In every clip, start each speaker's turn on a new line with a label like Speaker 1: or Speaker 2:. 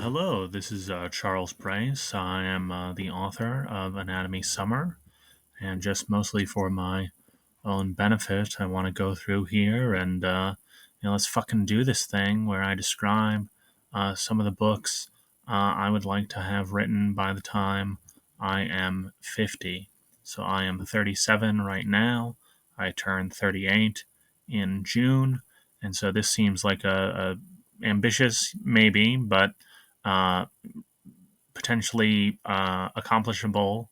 Speaker 1: Hello, this is Charles Price. I am the author of Anatomy Summer, and just mostly for my own benefit, I want to go through here and let's fucking do this thing where I describe some of the books I would like to have written by the time I am 50. So I am 37 right now. I turn 38 in June, and so this seems like a ambitious maybe, but uh, potentially accomplishable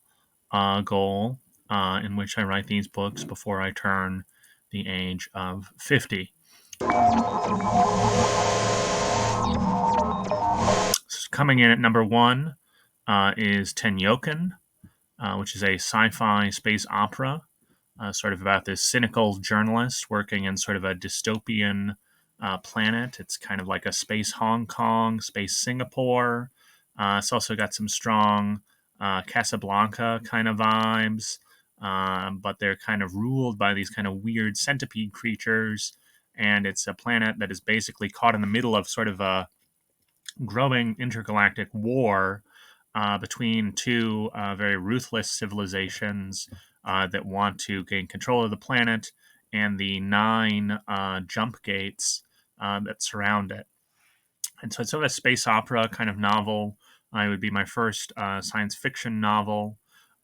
Speaker 1: goal in which I write these books before I turn the age of 50. So coming in at number one is Tenyoken, which is a sci fi space opera, sort of about this cynical journalist working in sort of a dystopian planet. It's kind of like a space Hong Kong, space Singapore. It's also got some strong Casablanca kind of vibes, but they're kind of ruled by these kind of weird centipede creatures. And it's a planet that is basically caught in the middle of sort of a growing intergalactic war between two very ruthless civilizations that want to gain control of the planet and the nine jump gates that surround it. And so it's sort of a space opera kind of novel. It would be my first science fiction novel.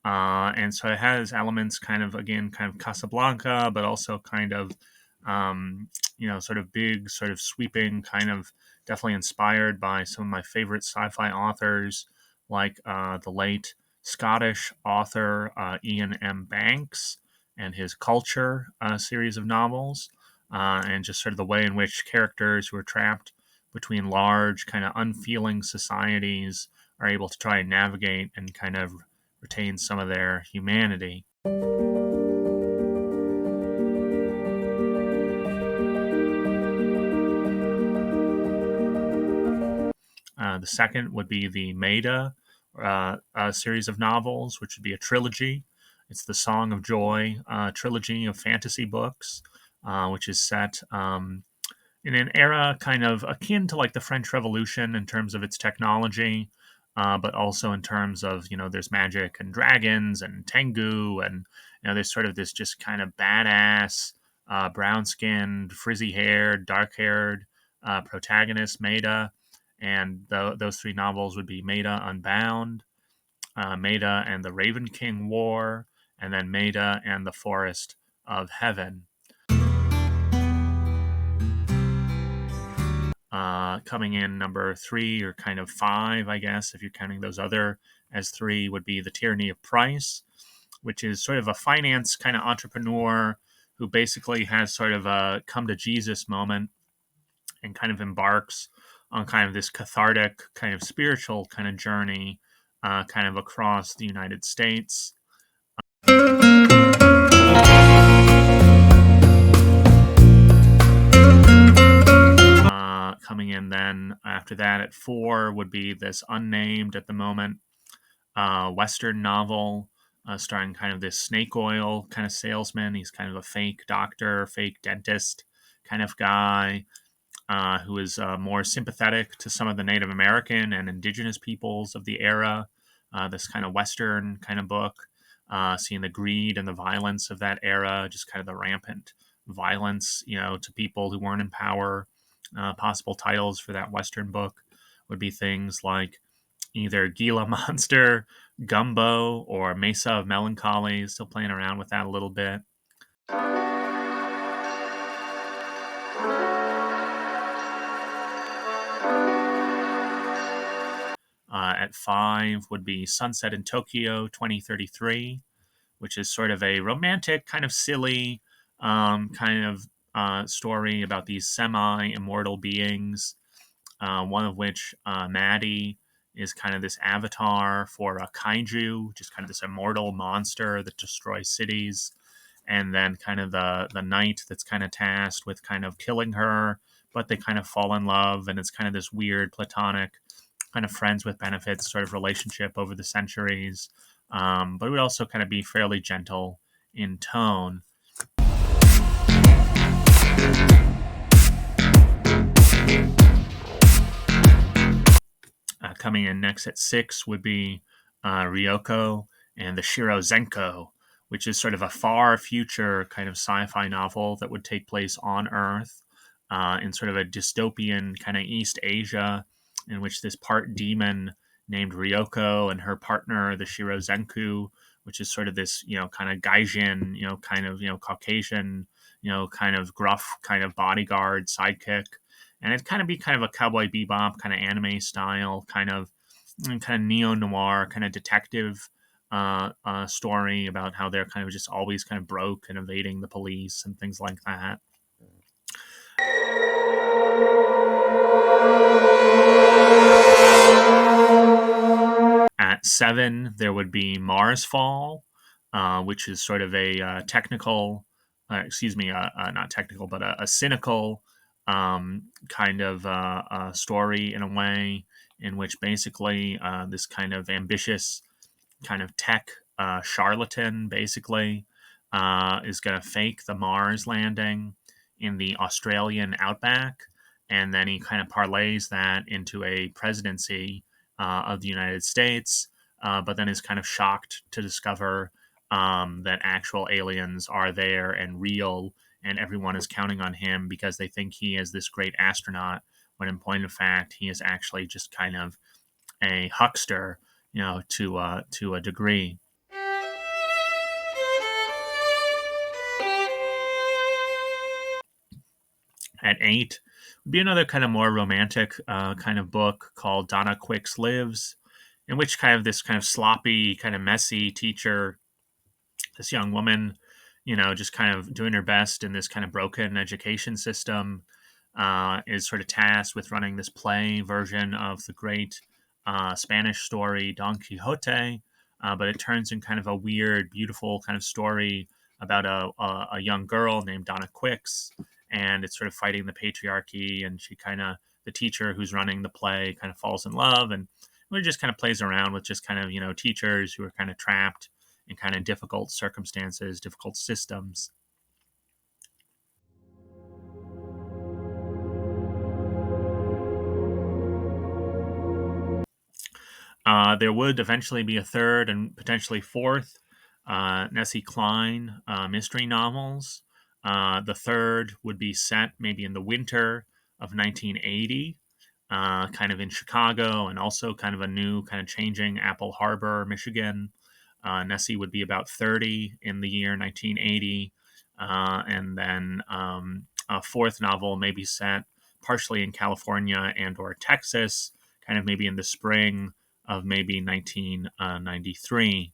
Speaker 1: And so it has elements kind of, again, kind of Casablanca, but also kind of, sort of big, sort of sweeping, kind of definitely inspired by some of my favorite sci fi authors, like the late Scottish author Ian M. Banks and his Culture series of novels, and just sort of the way in which characters who are trapped between large, kind of unfeeling societies are able to try and navigate and kind of retain some of their humanity. The second would be the Maida series of novels, which would be a trilogy. It's the Song of Joy trilogy of fantasy books, which is set in an era kind of akin to like the French Revolution in terms of its technology, but also in terms of, there's magic and dragons and Tengu, and, there's sort of this just kind of badass, brown skinned, frizzy haired, dark haired protagonist, Maida. And those three novels would be Maida Unbound, Maida and the Raven King War, and then Maida and the Forest of Heaven. Coming in number three, or kind of five, I guess, if you're counting those other as three, would be The Tyranny of Price, which is sort of a finance kind of entrepreneur who basically has sort of a come to Jesus moment and kind of embarks on kind of this cathartic, kind of spiritual kind of journey, kind of across the United States. Coming in then after that at four would be this unnamed at the moment Western novel starring kind of this snake oil kind of salesman. He's kind of a fake doctor, fake dentist kind of guy who is more sympathetic to some of the Native American and indigenous peoples of the era. This kind of Western kind of book, seeing the greed and the violence of that era, just kind of the rampant violence, to people who weren't in power. Possible titles for that Western book would be things like either Gila Monster, Gumbo, or Mesa of Melancholy. Still playing around with that a little bit. At five would be Sunset in Tokyo 2033, which is sort of a romantic, kind of silly kind of story about these semi-immortal beings, one of which, Maddie, is kind of this avatar for a kaiju, just kind of this immortal monster that destroys cities. And then kind of the knight that's kind of tasked with kind of killing her, but they kind of fall in love, and it's kind of this weird platonic kind of friends with benefits sort of relationship over the centuries. But it would also kind of be fairly gentle in tone. Coming in next at 6 would be Ryoko and the Shiro Zenko, which is sort of a far future kind of sci-fi novel that would take place on Earth in sort of a dystopian kind of East Asia, in which this part demon named Ryoko and her partner, the Shiro Zenku, which is sort of this, kind of gaijin, kind of, Caucasian, kind of gruff, kind of bodyguard sidekick. And it'd kind of be kind of a Cowboy Bebop kind of anime style, kind of neo noir, kind of detective story about how they're kind of just always kind of broke and evading the police and things like that. At 7, there would be Marsfall, which is sort of a technical, not technical, but a cynical kind of story in a way, in which basically this kind of ambitious kind of tech charlatan basically is going to fake the Mars landing in the Australian outback, and then he kind of parlays that into a presidency of the United States, but then is kind of shocked to discover that actual aliens are there and real, and everyone is counting on him because they think he is this great astronaut, when in point of fact, he is actually just kind of a huckster, to a degree. At 8 would be another kind of more romantic kind of book called Donna Quicks Lives, in which kind of this kind of sloppy, kind of messy teacher, this young woman, just kind of doing her best in this kind of broken education system, is sort of tasked with running this play version of the great Spanish story Don Quixote, but it turns in kind of a weird, beautiful kind of story about a young girl named Donna Quicks, and it's sort of fighting the patriarchy, and the teacher who's running the play kind of falls in love, and it just kind of plays around with just kind of, teachers who are kind of trapped in kind of difficult circumstances, difficult systems. There would eventually be a third and potentially fourth Nessie Klein mystery novels. The third would be set maybe in the winter of 1980, kind of in Chicago, and also kind of a new kind of changing Apple Harbor, Michigan. Nessie would be about 30 in the year 1980. And then a fourth novel may be set partially in California and or Texas, kind of maybe in the spring of maybe 1993.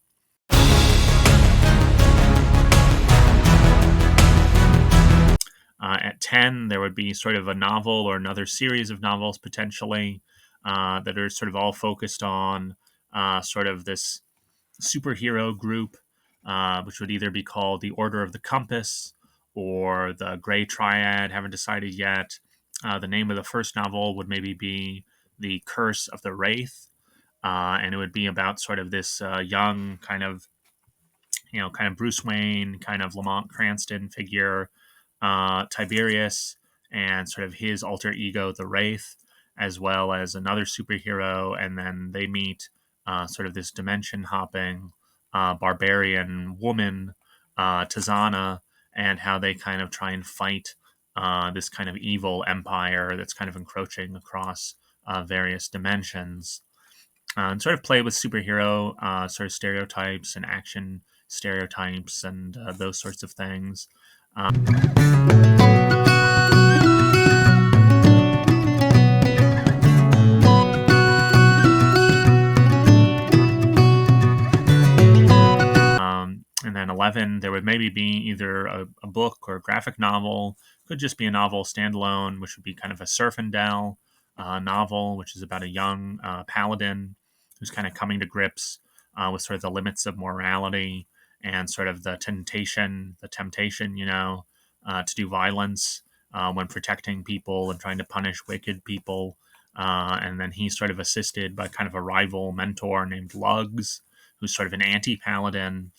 Speaker 1: At 10, there would be sort of a novel or another series of novels potentially that are sort of all focused on sort of this superhero group, which would either be called the Order of the Compass or the Gray Triad. Haven't decided yet. The name of the first novel would maybe be The Curse of the Wraith, and it would be about sort of this young kind of, kind of Bruce Wayne, kind of Lamont Cranston figure, Tiberius, and sort of his alter ego, the Wraith, as well as another superhero, and then they meet sort of this dimension hopping barbarian woman, Tazana, and how they kind of try and fight this kind of evil empire that's kind of encroaching across various dimensions. And sort of play with superhero sort of stereotypes and action stereotypes and those sorts of things. And then 11, there would maybe be either a book or a graphic novel. Could just be a novel standalone, which would be kind of a Surfendell novel, which is about a young paladin who's kind of coming to grips with sort of the limits of morality and sort of the temptation, to do violence when protecting people and trying to punish wicked people. And then he's sort of assisted by kind of a rival mentor named Lugs, who's sort of an anti-paladin,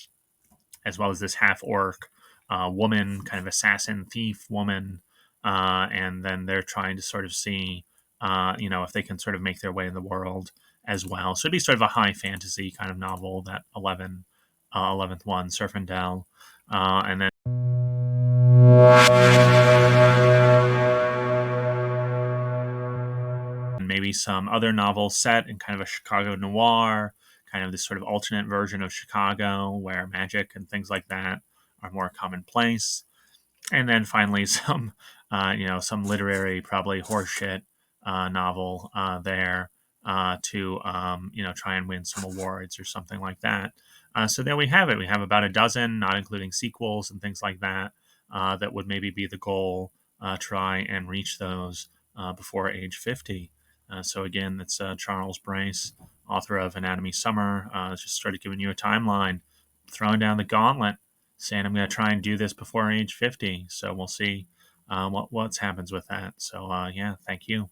Speaker 1: as well as this half-orc woman, kind of assassin thief woman. And then they're trying to sort of see, if they can sort of make their way in the world as well. So it'd be sort of a high fantasy kind of novel, that 11th one, Surfendell. And then maybe some other novels set in kind of a Chicago noir, kind of this sort of alternate version of Chicago where magic and things like that are more commonplace. And then finally, some literary, probably horseshit novel there to try and win some awards or something like that. So there we have it. We have about a dozen, not including sequels and things like that, that would maybe be the goal. Try and reach those before age 50. So again, that's Charles Brace, author of Anatomy Summer. Just started giving you a timeline, throwing down the gauntlet, saying I'm going to try and do this before age 50. So we'll see what happens with that. So yeah, thank you.